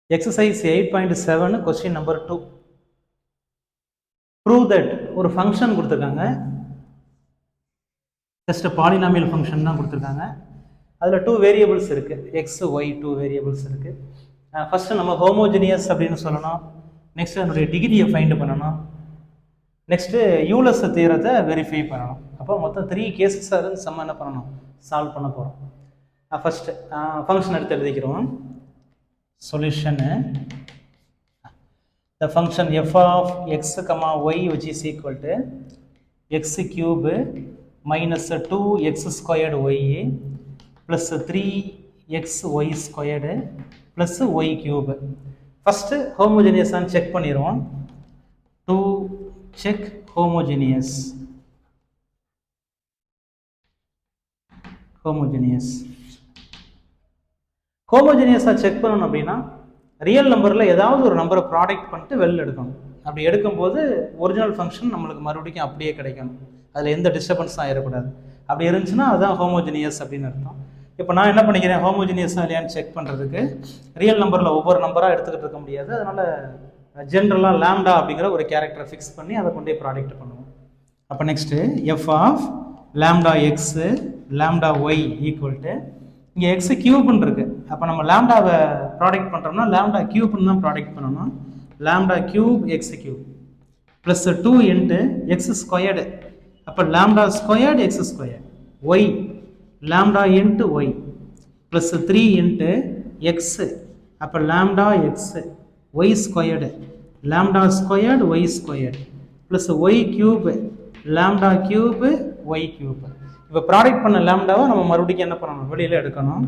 Exercise 8.7 question number 2. Prove that ஒரு function கொடுத்திருக்காங்க. just a polynomial function தான் கொடுத்திருக்காங்க. அதுல 2 variables இருக்கு. x, y 2 variables இருக்கு. first நம்ம homogeneous அப்படினு சொல்லணும். next அதனுடைய டிகிரியை ஃபைண்ட் பண்ணணும். next யூலர்ஸ் தியரத்தை வெரிஃபை பண்ணணும். அப்போ மொத்தம் 3 கேसेस இருந்து சம் என்ன பண்ணணும்? சால்வ் பண்ண போறோம். first ஃபங்க்ஷன் எடுத்து எழுதிக்கிறோம். solution the function f of x comma y which is equal to x cube minus 2x squared y plus 3xy squared plus y cube. First homogeneous and check பண்ணிரோம். to check homogeneous check பண்ணணும் அப்படின்னா real நம்பரில் ஏதாவது ஒரு நம்பரை product பண்ணிட்டு வெளில எடுக்கணும். அப்படி எடுக்கும்போது ஒரிஜினல் ஃபங்க்ஷன் நம்மளுக்கு மறுபடியும் அப்படியே கிடைக்கணும். அதில் எந்த டிஸ்டர்பன்ஸும் ஆகிடக்கூடாது. அப்படி இருந்துச்சுன்னா அதுதான் ஹோமோஜினியஸ் அப்படின்னு அர்த்தம். இப்போ நான் என்ன பண்ணிக்கிறேன், ஹோமோஜினியஸாக இல்லையான்னு செக் பண்ணுறதுக்கு ரியல் நம்பரில் ஒவ்வொரு நம்பராக எடுத்துக்கிட்டு இருக்க முடியாது. அதனால் ஜென்ரலாக லாம்டா அப்படிங்கிற ஒரு கேரக்டரை ஃபிக்ஸ் பண்ணி அதை கொண்டே ப்ராடக்ட் பண்ணுவோம். அப்போ next f of lambda x lambda y equal to இங்கே எக்ஸ் கியூப்னு இருக்குது. அப்போ நம்ம லாம்டாவை ப்ராடக்ட் பண்ணுறோம்னா லாம்டா கியூப்னு தான் ப்ராடக்ட் பண்ணணும். Lambda cube x cube plus 2 into x squared. அப்போ lambda squared x square y lambda into y plus 3 into x. அப்போ lambda x y squared lambda squared y squared plus y cube lambda cube y cube. இப்போ product பண்ண லாம்டாவை நம்ம மறுபடியும் என்ன பண்ணணும், வெளியில் எடுக்கணும்.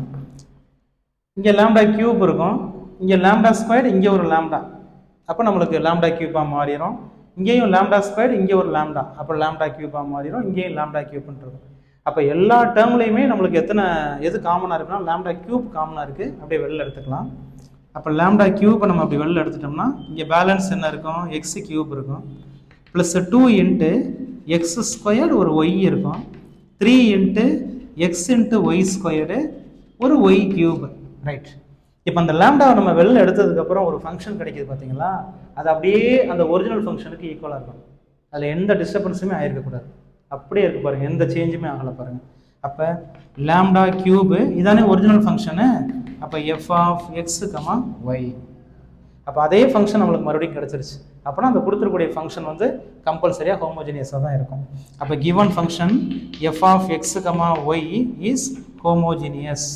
இங்கே லாம்டா கியூப் இருக்கும், இங்கே லாம்டா ஸ்கொயர்டு, இங்கே ஒரு லாம்டா. அப்போ நம்மளுக்கு லாம்டா கியூபாக மாறிடும். இங்கேயும் லாம்டா ஸ்கொயர்டு, இங்கே ஒரு லாம்டா. அப்போ லாம்டா கியூபாக மாறிடும். இங்கேயும் லாம்டா கியூப்ன்றது. அப்போ எல்லா டேர்ம்லையுமே நம்மளுக்கு எது காமனாக இருக்குன்னா லாம்டா கியூப் காமனாக இருக்குது. அப்படியே வெளில எடுத்துக்கலாம். அப்போ லாம்டா கியூப்பை நம்ம அப்படி வெளில எடுத்துட்டோம்னா இங்கே பேலன்ஸ் என்ன இருக்கும், எக்ஸ் கியூப் இருக்கும் ப்ளஸ் 2 இன்ட்டு எக்ஸ் ஸ்கொயர்டு ஒரு ஒய் இருக்கும் 3 into x into y squared ஒரு ஒய் கியூப். ரைட். இப்போ அந்த லாம்டாவை நம்ம வெளில எடுத்ததுக்கப்புறம் ஒரு ஃபங்க்ஷன் கிடைக்கிது பார்த்தீங்களா, அது அப்படியே அந்த ஒரிஜினல் ஃபங்க்ஷனுக்கு ஈக்குவலாக இருக்கும். அதில் எந்த டிஸ்டர்பன்ஸுமே ஆகிருக்கக்கூடாது. அப்படியே இருக்குது பாருங்கள், எந்த சேஞ்சுமே ஆகலை பாருங்கள். அப்போ லாம்டா கியூபு இதானே ஒரிஜினல் ஃபங்க்ஷனு. அப்போ f of x comma y. அப்போ அதே ஃபங்க்ஷன் நம்மளுக்கு மறுபடியும் கிடச்சிருச்சு. அப்போனா அந்த கொடுத்துருக்கூடிய ஃபங்க்ஷன் வந்து கம்பல்சரியாக ஹோமோஜினியஸாக தான் இருக்கும். அப்போ given function f of x comma y is homogeneous.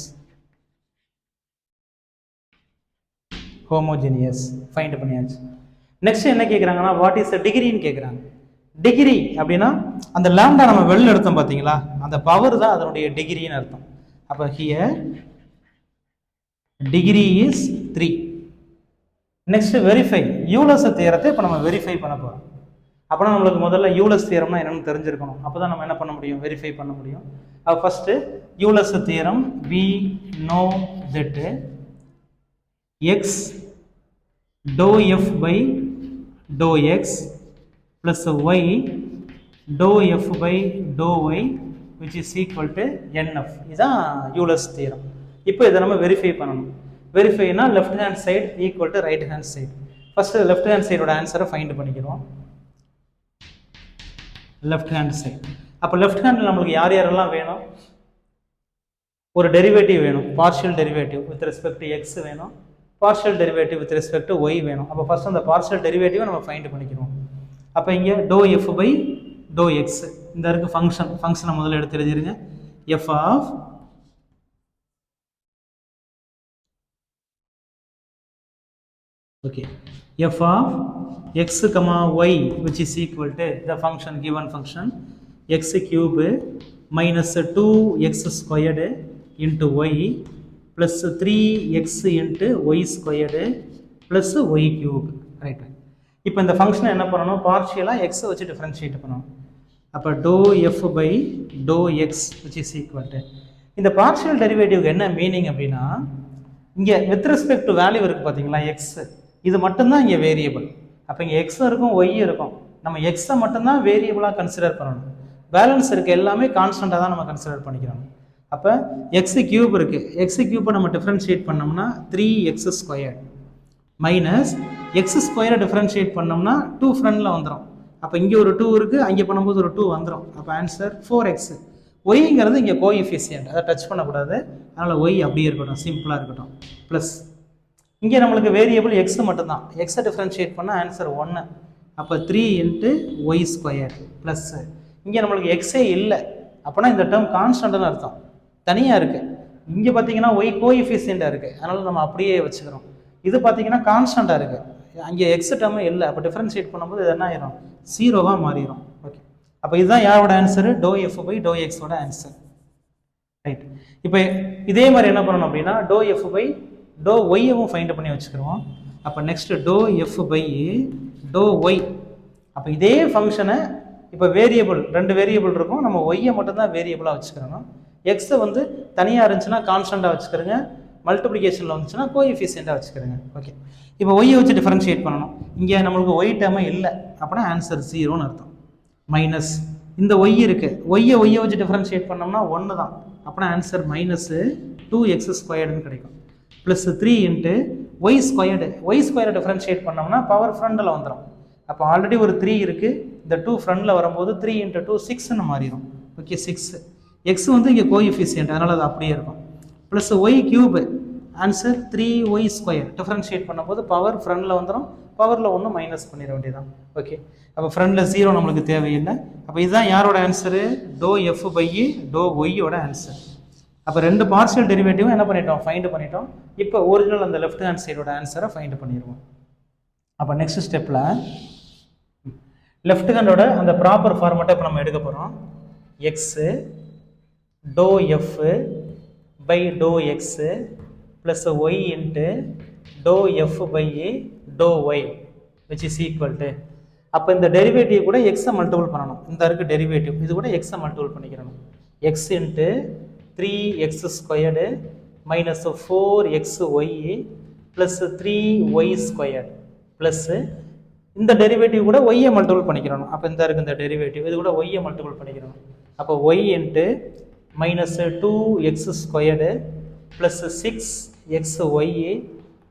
Find பண்ணியாச்சு. நெக்ஸ்ட் என்ன கேட்குறாங்கன்னா வாட் இஸ் த டிகிரின்னு கேட்குறாங்க. டிகிரி அப்படின்னா அந்த லாம்டா நம்ம வெளில எடுத்தோம் பார்த்தீங்களா, அந்த பவர் தான் அதனுடைய டிகிரின்னு அர்த்தம். அப்போ here degree is 3. Next verify Euler's தியரத்தை இப்போ நம்ம வெரிஃபை பண்ண போகிறோம். அப்போனா நம்மளுக்கு முதல்ல யூலர்ஸ் தியரம்னா என்னென்னு தெரிஞ்சிருக்கணும். அப்போ தான் நம்ம என்ன பண்ண முடியும், வெரிஃபை பண்ண முடியும். அப்போ first Euler's theorem we know that x doh f by to x plus y doh f by doh y which is equal to n f. இதுதான் யூலர்ஸ் தியரம். இப்போ இதை நம்ம வெரிஃபை பண்ணணும். வெரிஃபைனா left hand side equal to right hand side. First left hand சைடோட ஆன்சரை find பண்ணிக்கிறோம். Left hand side. அப்போ லெஃப்ட் ஹேண்டில் நம்மளுக்கு யார் யாரெல்லாம் வேணும், ஒரு டெரிவேட்டிவ் வேணும். Partial derivative with respect to X வேணும், partial derivative with respect to y வேணும். அப்போ ஃபஸ்ட் அந்த பார்ஷியல் டெரிவேட்டிவை நம்ம ஃபைண்ட் பண்ணிக்கிறோம். அப்போ இங்கே doh f by to x இந்த இருக்குது ஃபங்க்ஷனை முதல்ல எடுத்து எழுதிருங்க. F of okay f of x comma y which is equal to the function given function x cube minus 2x squared into y plus 3x into y squared plus y cube. right. இப்போ இந்த ஃபங்க்ஷனை என்ன பண்ணணும், பார்ஷியலாக எக்ஸை வச்சு differentiate பண்ணணும். அப்போ doe f by to x which is equal to இந்த பார்ஷியல் டெரிவேட்டிவ்க்கு என்ன மீனிங் அப்படின்னா இங்கே வித் ரெஸ்பெக்ட் டு வேல்யூ இருக்குது பார்த்தீங்களா எக்ஸ், இது மட்டும்தான் இங்கே வேரியபிள். அப்போ இங்கே எக்ஸும் இருக்கும் ஒய் இருக்கும். நம்ம எக்ஸை மட்டும்தான் வேரியபிளாக கன்சிடர் பண்ணணும். பேலன்ஸ் இருக்குது எல்லாமே கான்ஸ்டண்ட்டாக தான் நம்ம கன்சிடர் பண்ணிக்கிறோம். அப்போ எக்ஸ் கியூப் இருக்குது, எக்ஸ் கியூப்பை நம்ம டிஃப்ரென்ஷியேட் பண்ணோம்னா 3x ஸ்கொயர் மைனஸ் எக்ஸ் ஸ்கொயரை டிஃபரன்ஷியேட் பண்ணோம்னா 2 ஃப்ரண்டில் வந்துடும். அப்போ இங்கே ஒரு 2 இருக்குது, அங்கே பண்ணும்போது ஒரு 2 வந்துடும். அப்போ ஆன்சர் 4x. ஒய்ங்கிறது இங்கே கோஎஃபிஷியன்ட், அதை டச் பண்ணக்கூடாது, அதனால் ஒய் அப்படியே இருக்கட்டும், சிம்பிளாக இருக்கட்டும். ப்ளஸ் இங்கே நம்மளுக்கு வேரியபிள் எக்ஸ் மட்டும்தான், எக்ஸை டிஃபரன்ஷியேட் பண்ணால் ஆன்சர் 1. அப்போ 3 × y² ப்ளஸ் இங்கே நம்மளுக்கு எக்ஸே இல்லை, அப்போனா இந்த டேர்ம் கான்ஸ்டன்ட்னு அர்த்தம், தனியாக இருக்குது. இங்கே பார்த்தீங்கன்னா ஒய் கோஎஃபிஷியண்டாக இருக்குது, அதனால் நம்ம அப்படியே வச்சுக்கிறோம். இது பார்த்தீங்கன்னா கான்ஸ்டண்ட்டாக இருக்குது, அங்கே எக்ஸ் டேர்மே இல்லை, அப்போ டிஃபரன்ஷியேட் பண்ணும்போது இது என்ன ஆயிரும், 0வாக மாறிடும். ஓகே, அப்போ இதுதான் யாரோட ஆன்சரு, ∂f/∂x ஆன்சர். ரைட், இப்போ இதே மாதிரி என்ன பண்ணணும் அப்படின்னா ∂f/∂y ஃபைண்ட் பண்ணி வச்சுக்கிறோம். அப்போ நெக்ஸ்ட் ∂f/∂y. அப்போ இதே ஃபங்க்ஷனை இப்போ வேரியபிள் 2 வேரியபிள் இருக்கும், நம்ம ஒய்யை மட்டும்தான் வேரியபிளாக வச்சுக்கிறோம். எக்ஸை வந்து தனியாக இருந்துச்சுன்னா கான்ஸ்டண்ட்டாக வச்சுக்கிறோங்க, மல்டிப்ளிகேஷனில் வந்துச்சுன்னா கோஎஃபிஷியண்டாக வச்சுக்கிறோங்க. ஓகே, இப்போ ஒய்யை வச்சு டிஃபரன்ஷியேட் பண்ணணும். இங்கே நம்மளுக்கு ஒய் டேர்மே இல்லை, அப்படின்னா ஆன்சர் 0ன்னு அர்த்தம். மைனஸ் இந்த ஒய் இருக்குது, ஒய்யை வச்சு டிஃபரன்ஷியேட் பண்ணோம்னா 1 தான், அப்படின்னா ஆன்சர் -2x² கிடைக்கும். ப்ளஸ் 3 × y², y² டிஃபரன்ஷியேட் பண்ணோம்னா பவர் ஃப்ரண்டில் வந்துடும். அப்போ ஆல்ரெடி ஒரு 3 இருக்குது, இந்த 2 ஃப்ரண்டில் வரும்போது 3 × 2 6ன்னு மாறிடும். ஓகே, 6. எக்ஸ் வந்து இங்கே கோஎஃபிஷியன்ட், அதனால் அது அப்படியே இருக்கும். Plus y³ answer 3y² differentiate பண்ணும்போது பவர் ஃப்ரண்டில் வந்துடும், பவரில் ஒன்று மைனஸ் பண்ணிட வேண்டியதான். ஓகே, அப்போ ஃப்ரண்டில் 0 நம்மளுக்கு தேவையில்லை. அப்போ இதுதான் யாரோட ஆன்சரு, ∂f/∂y ஆன்சர். அப்போ 2 பார்ஷியல் டெரிவேட்டிவும் என்ன பண்ணிட்டோம், ஃபைண்ட் பண்ணிட்டோம். இப்போ ஒரிஜினல் அந்த லெஃப்ட் ஹேண்ட் சைடோட ஆன்சரை ஃபைண்ட் பண்ணிடுவோம். அப்போ நெக்ஸ்ட் ஸ்டெப்பில் லெஃப்ட் ஹேண்டோட அந்த ப்ராப்பர் ஃபார்மேட்டை இப்போ நம்ம எடுக்க போகிறோம். X ∂f/∂x plus y × ∂f/∂y which is equal to, அப்போ இந்த டெரிவேட்டிவ் கூட எக்ஸை மல்டிபிள் பண்ணணும். இந்த இருக்குது டெரிவேட்டிவ், இது கூட எக்ஸை மல்டிபிள் பண்ணிக்கிறணும். X × 3x² minus 4xy plus 3y² plus இந்த டெரிவேட்டிவ் கூட ஒய்யை மல்டிபிள் பண்ணிக்கிறணும். அப்போ இந்த இருக்குது இந்த டெரிவேட்டிவ், இது கூட ஒய்யை மல்டிபிள் பண்ணிக்கிறணும். அப்போ Y × -2x² plus 6xy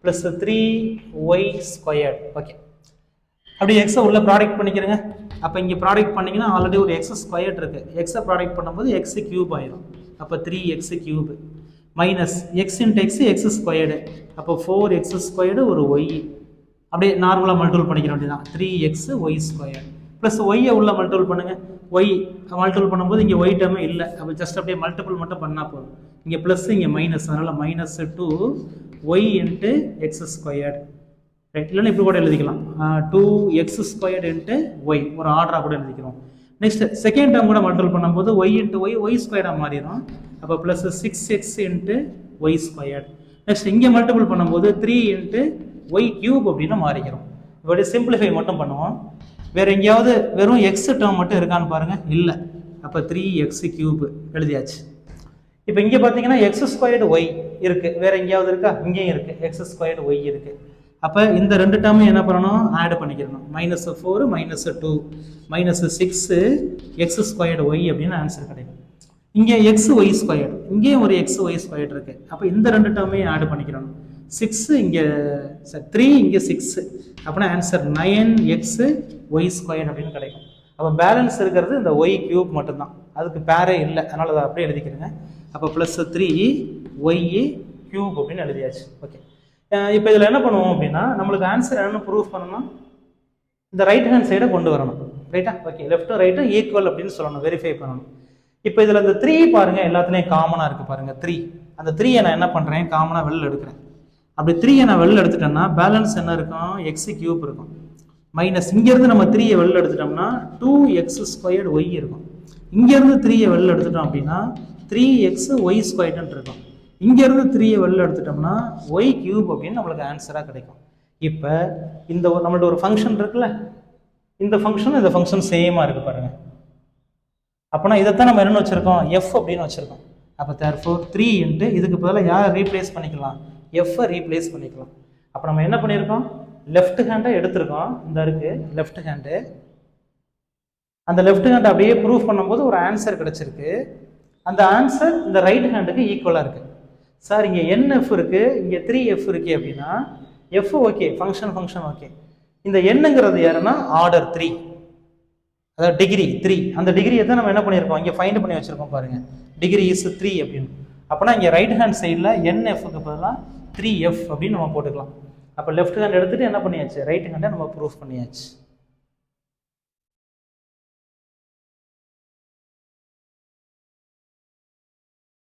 plus 3y². Okay, அப்படி எக்ஸை உள்ள ப்ராடக்ட் பண்ணிக்கிறேங்க. அப்போ இங்கே ப்ராடக்ட் பண்ணிங்கன்னா ஆல்ரெடி ஒரு x² இருக்குது, எக்ஸை ப்ராடக்ட் பண்ணும்போது x³ ஆயிரும். அப்போ 3x³ minus x × x x², அப்போ 4x² ஒரு y, அப்படியே நார்மலாக மல்டிபிள் பண்ணிக்கிற வேண்டியதான், 3xy² ப்ளஸ் ஒய்யை உள்ள மல்டிபிள் பண்ணுங்கள். ஒய் மல்டிபிள் பண்ணும்போது இங்கே ஒய் டேர்மே இல்லை, அப்போ ஜஸ்ட் அப்படியே மல்டிபிள் மட்டும் பண்ணால் போதும். இங்கே ப்ளஸ் இங்கே மைனஸ், அதனால் -2y × x². ரைட், இல்லைன்னா இப்படி கூட எழுதிக்கலாம், 2x² × y, ஒரு ஆர்டராக கூட எழுதிக்கிறோம். நெக்ஸ்ட் செகண்ட் டேர்ம் கூட மல்டிபிள் பண்ணும்போது y × y y² மாறிடும். அப்போ ப்ளஸ் 6x × y². நெக்ஸ்ட் இங்கே மல்டிபிள் பண்ணும்போது 3 × y³ அப்படின்னு மாறிக்கிறோம். இப்படி சிம்பிளிஃபை மட்டும் பண்ணுவோம். வேறு எங்கேயாவது வெறும் எக்ஸ் டேர்ம் மட்டும் இருக்கான்னு பாருங்கள், இல்லை. அப்போ 3x³ எழுதியாச்சு. இப்போ இங்கே பார்த்தீங்கன்னா x² இருக்குது, வேறு எங்கேயாவது இருக்கா, இங்கேயும் இருக்குது, x² இருக்குது. அப்போ இந்த 2 டேர்மையும் என்ன பண்ணணும், ஆட் பண்ணிக்கிறணும். -4 -2 -6x² அப்படின்னு ஆன்சர் கிடைக்கும். இங்கே xy², இங்கேயும் ஒரு xy² இருக்குது. அப்போ இந்த 2 டேர்மையும் ஆட் பண்ணிக்கிறணும். 6 இங்கே 3 இங்கே 6, அப்படின்னா ஆன்சர் 9xy² அப்படின்னு கிடைக்கும். அப்போ பேலன்ஸ் இருக்கிறது இந்த y³ மட்டும்தான், அதுக்கு பேரே இல்லை, அதனால் அதை அப்படியே எழுதிக்கிறேங்க. அப்போ ப்ளஸ் 3y³ அப்படின்னு எழுதியாச்சு. ஓகே, இப்போ இதில் என்ன பண்ணுவோம் அப்படின்னா, நம்மளுக்கு ஆன்சர் என்னென்னு ப்ரூஃப் பண்ணணும், இந்த ரைட் ஹேண்ட் சைடை கொண்டு வரணும். ரைட்டா? ஓகே, லெஃப்ட்டும் ரைட்டும் ஈக்குவல் அப்படின்னு சொல்லணும், வெரிஃபை பண்ணணும். இப்போ இதில் இந்த 3 பாருங்கள், எல்லாத்துலேயும் காமனாக இருக்குது பாருங்கள் 3. அந்த 3யை நான் என்ன பண்ணுறேன், காமனாக வெளில எடுக்கிறேன். அப்படி 3யை நான் வெளில எடுத்துட்டேன்னா பேலன்ஸ் என்ன இருக்கும், x³ இருக்கும். மைனஸ் இங்கேருந்து நம்ம 3யை வெளில எடுத்துட்டோம்னா 2x² இருக்கும். இங்கேருந்து 3யை வெளில எடுத்துட்டோம் அப்படின்னா 3xy² இருக்கும். இங்கேருந்து 3யை வெளில எடுத்துட்டோம்னா y³ அப்படின்னு நம்மளுக்கு ஆன்சராக கிடைக்கும். இப்போ இந்த நம்மள்ட்ட ஒரு ஃபங்க்ஷன் இருக்குல்ல, இந்த ஃபங்க்ஷன் சேமாக இருக்குது பாருங்கள். அப்போனா இதைத்தான் நம்ம என்னென்னு வச்சுருக்கோம், எஃப் அப்படின்னு வச்சுருக்கோம். அப்போ தேர்ஃபோர் 3 × இதுக்கு பதிலாக யாரை ரீப்ளேஸ் பண்ணிக்கலாம், எஃப்ஐ ரீப்ளேஸ் பண்ணிக்கலாம். அப்போ நம்ம என்ன பண்ணியிருக்கோம், லெஃப்ட் ஹேண்டை எடுத்திருக்கோம், இந்த இருக்குது லெஃப்ட் ஹேண்டு. அந்த லெஃப்ட் ஹேண்டை அப்படியே ப்ரூஃப் பண்ணும்போது ஒரு ஆன்சர் கிடச்சிருக்கு. அந்த ஆன்சர் இந்த ரைட் ஹேண்டுக்கு ஈக்குவலாக இருக்குது. சார் இங்கே NF இருக்குது, இங்கே 3F இருக்குது அப்படின்னா எஃப் ஓகே, ஃபங்க்ஷன் ஓகே. இந்த எண்ணுங்கிறது யாருன்னா ஆர்டர் 3, அதாவது டிகிரி 3. அந்த டிகிரியை தான் நம்ம என்ன பண்ணியிருக்கோம், இங்கே ஃபைண்ட் பண்ணி வச்சுருக்கோம் பாருங்கள், டிகிரி இஸ் 3 அப்படின்னு. அப்போனா இங்கே ரைட் ஹேண்ட் சைடில் என்எஃப்க்கு பதிலாக 3F அப்படின்னு நம்ம போட்டுக்கலாம். அப்போ லெஃப்ட் ஹேண்ட் எடுத்துகிட்டு என்ன பண்ணியாச்சு, ரைட் ஹேண்டை நம்ம ப்ரூஃப் பண்ணியாச்சு.